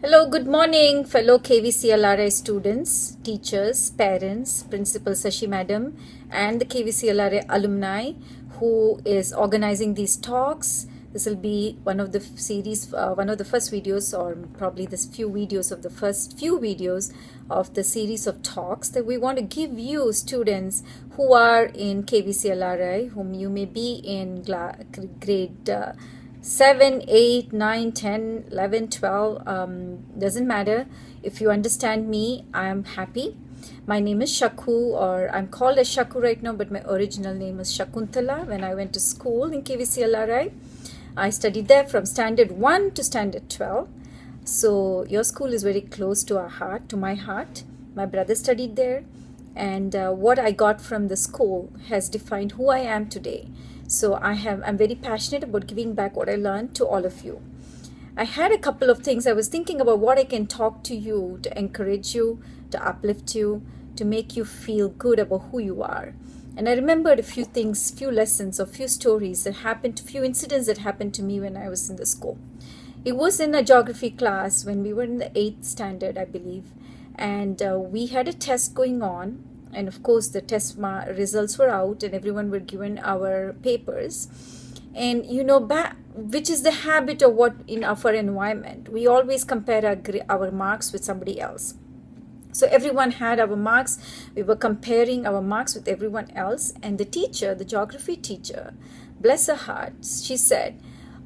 Hello, good morning, fellow KVCLRI students, teachers, parents, Principal Sashi Madam, and the KVCLRI alumni who is organizing these talks. This will be one of the series, one of the first videos, or probably this few videos of the first few videos of the series of talks that we want to give you students who are in KVCLRI, whom you may be in grade 7, 8, 9, 10, 11, 12, doesn't matter. If you understand me, I am happy. My name is Shaku, or I'm called as Shaku right now, but my original name is Shakuntala. When I went to school in KVCLRI, I studied there from standard 1 to standard 12. So your school is very close to our heart, to my heart. My brother studied there, and what I got from the school has defined who I am today. So I'm very passionate about giving back what I learned to all of you. I had a couple of things. I was thinking about what I can talk to you to encourage you, to uplift you, to make you feel good about who you are. And I remembered a few things, few lessons, or few stories that happened, few incidents that happened to me when I was in the school. It was in a geography class when we were in the 8th standard, I believe. And we had a test going on. And of course, the test results were out and everyone were given our papers. And you know, which is the habit of what in our environment, we always compare our marks with somebody else. So everyone had our marks. We were comparing our marks with everyone else. And the teacher, the geography teacher, bless her heart, she said,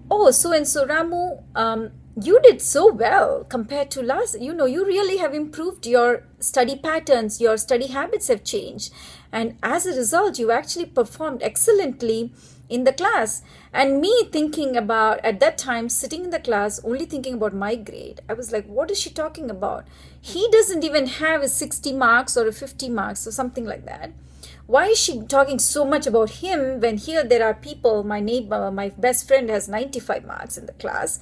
"Oh, so and so, Ramu, you did so well compared to last. You really have improved your study patterns. Your study habits have changed. And as a result, you actually performed excellently in the class." And me thinking about, at that time, sitting in the class, only thinking about my grade. I was like, what is she talking about? He doesn't even have a 60 marks or a 50 marks or something like that. Why is she talking so much about him when here there are people, my neighbor, my best friend has 95 marks in the class.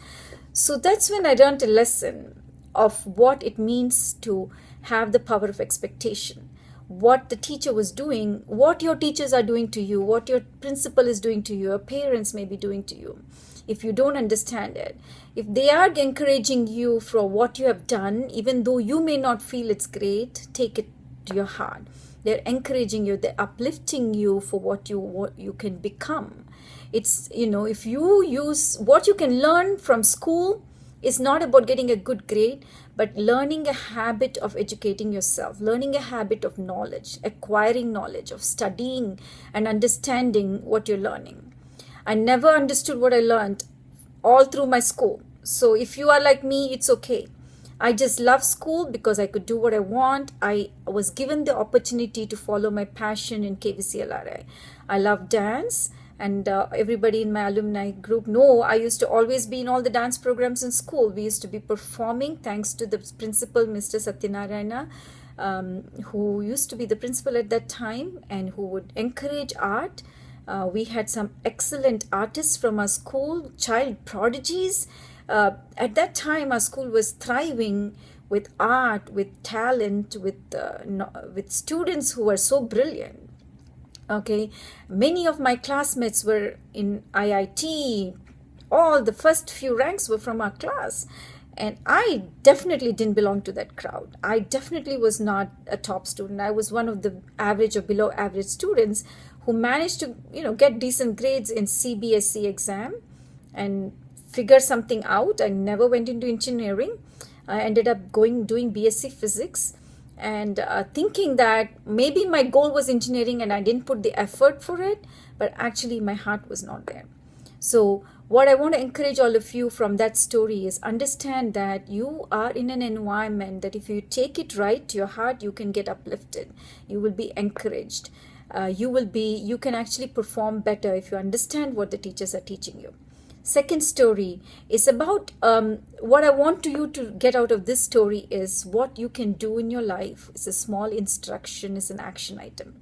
So that's when I learned a lesson of what it means to have the power of expectation. What the teacher was doing, what your teachers are doing to you, what your principal is doing to you, your parents may be doing to you. If you don't understand it, if they are encouraging you for what you have done, even though you may not feel it's great, take it to your heart. They're encouraging you, they're uplifting you for what you can become. It's, if you use what you can learn from school, is not about getting a good grade, but learning a habit of educating yourself, learning a habit of knowledge, acquiring knowledge, of studying and understanding what you're learning. I never understood what I learned all through my school. So if you are like me, it's okay. I just love school because I could do what I want. I was given the opportunity to follow my passion in KVCLRI. I love dance. And everybody in my alumni group know I used to always be in all the dance programs in school. We used to be performing thanks to the principal, Mr. Satyanarayana, who used to be the principal at that time and who would encourage art. We had some excellent artists from our school, child prodigies. At that time, our school was thriving with art, with talent, with students who were so brilliant. Okay, many of my classmates were in IIT. All the first few ranks were from our class. And I definitely didn't belong to that crowd. I definitely was not a top student. I was one of the average or below average students who managed to, get decent grades in CBSE exam and figure something out. I never went into engineering. I ended up doing BSc physics. And thinking that maybe my goal was engineering and I didn't put the effort for it, but actually my heart was not there. So what I want to encourage all of you from that story is understand that you are in an environment that if you take it right to your heart, you can get uplifted. You will be encouraged. You can actually perform better if you understand what the teachers are teaching you. Second story is about what I want you to get out of this story is what you can do in your life. It's a small instruction, it's an action item.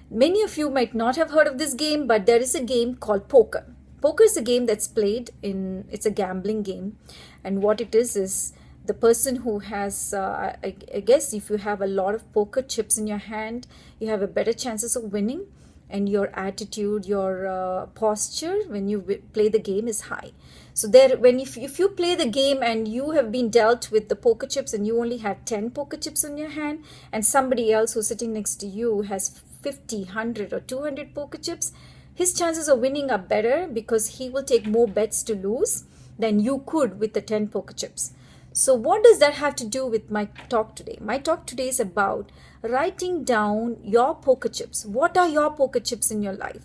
Many of you might not have heard of this game, but there is a game called poker. Poker is a game that's played it's a gambling game. And what it is the person who has, I guess if you have a lot of poker chips in your hand, you have a better chances of winning. and your attitude, your posture when you play the game is high. So there, when if you play the game and you have been dealt with the poker chips and you only have 10 poker chips in your hand, and somebody else who's sitting next to you has 50, 100 or 200 poker chips, his chances of winning are better because he will take more bets to lose than you could with the 10 poker chips. So what does that have to do with my talk today? My talk today is about writing down your poker chips. What are your poker chips in your life?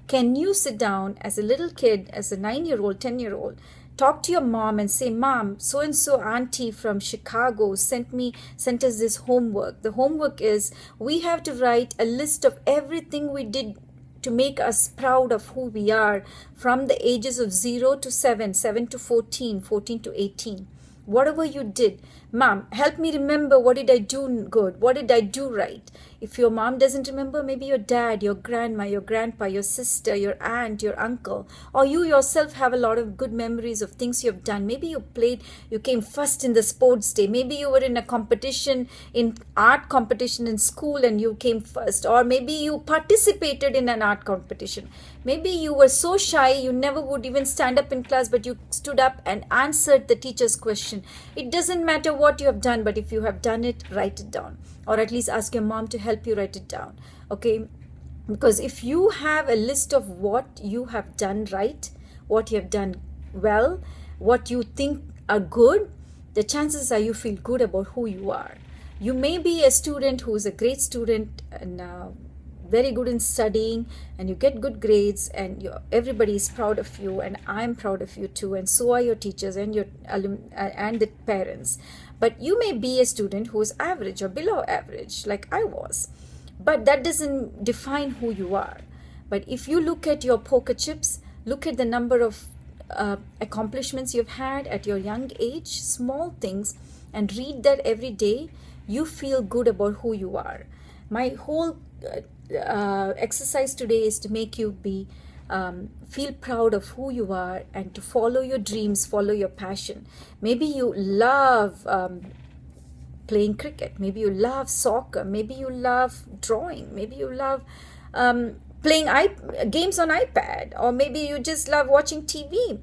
Can you sit down as a little kid, as a 9-year-old, 10-year-old, talk to your mom and say, Mom, so-and-so auntie from Chicago sent us this homework. The homework is we have to write a list of everything we did to make us proud of who we are from the ages of 0 to 7, 7 to 14, 14 to 18. Whatever you did, Mom, help me remember, what did I do good? What did I do right? If your mom doesn't remember, maybe your dad, your grandma, your grandpa, your sister, your aunt, your uncle, or you yourself have a lot of good memories of things you have done. Maybe you came first in the sports day. Maybe you were in a competition, in art competition in school and you came first. Or maybe you participated in an art competition. Maybe you were so shy, you never would even stand up in class, but you stood up and answered the teacher's question. It doesn't matter what you have done, but if you have done it, write it down. Or at least ask your mom to help you write it down. Okay? Because if you have a list of what you have done right, what you have done well, what you think are good, the chances are you feel good about who you are. You may be a student who is a great student and very good in studying, and you get good grades, and everybody is proud of you, and I'm proud of you too, and so are your teachers and your and the parents. But you may be a student who is average or below average, like I was. But that doesn't define who you are. But if you look at your poker chips, look at the number of accomplishments you've had at your young age, small things, and read that every day, you feel good about who you are. My whole exercise today is to make you feel proud of who you are and to follow your dreams, follow your passion. Maybe you love playing cricket. Maybe you love soccer. Maybe you love drawing. Maybe you love playing games on iPad. Or maybe you just love watching TV.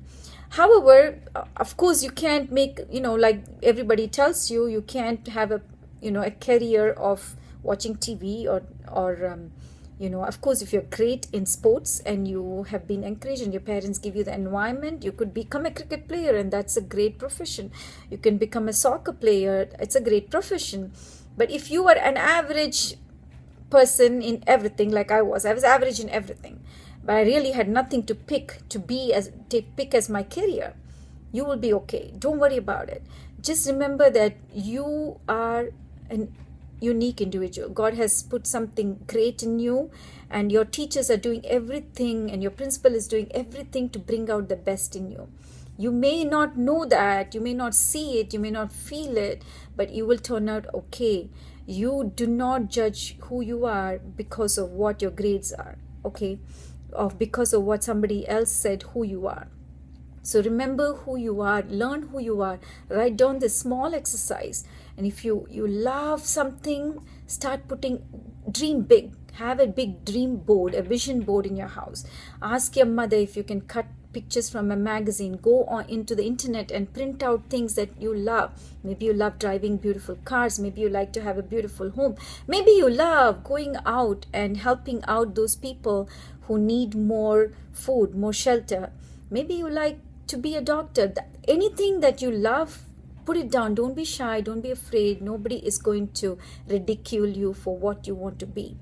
However, of course, you can't make, like everybody tells you, you can't have a career of watching TV or of course, if you're great in sports and you have been encouraged and your parents give you the environment, you could become a cricket player, and that's a great profession. You can become a soccer player. It's a great profession. But if you are an average person in everything, like I was average in everything, but I really had nothing to pick as my career, you will be okay. Don't worry about it. Just remember that you are an unique individual. God has put something great in you, and your teachers are doing everything, and your principal is doing everything to bring out the best in you. You may not know that, you may not see it, you may not feel it, but you will turn out okay. You do not judge who you are because of what your grades are, okay, or because of what somebody else said who you are. So remember who you are, learn who you are, write down this small exercise. And if you love something, dream big. Have a big dream board, a vision board in your house. Ask your mother if you can cut pictures from a magazine. Go on into the internet and print out things that you love. Maybe you love driving beautiful cars. Maybe you like to have a beautiful home. Maybe you love going out and helping out those people who need more food, more shelter. Maybe you like to be a doctor. Anything that you love, put it down. Don't be shy. Don't be afraid. Nobody is going to ridicule you for what you want to be.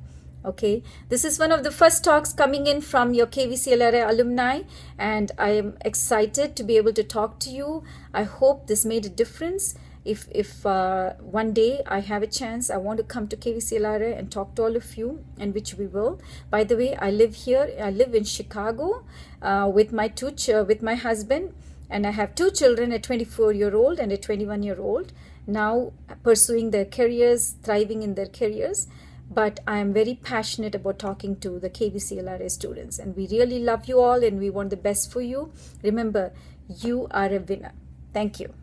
Okay, this is one of the first talks coming in from your Kvclri alumni, and I am excited to be able to talk to you. I hope this made a difference. If one day I have a chance, I want to come to Kvclri and talk to all of you, and which we will. By the way, I live here. I live in Chicago with my husband, and I have 2 children, a 24-year-old and a 21-year-old, now pursuing their careers, thriving in their careers. But I am very passionate about talking to the Kvclri students, and we really love you all, and we want the best for you. Remember, you are a winner. Thank you.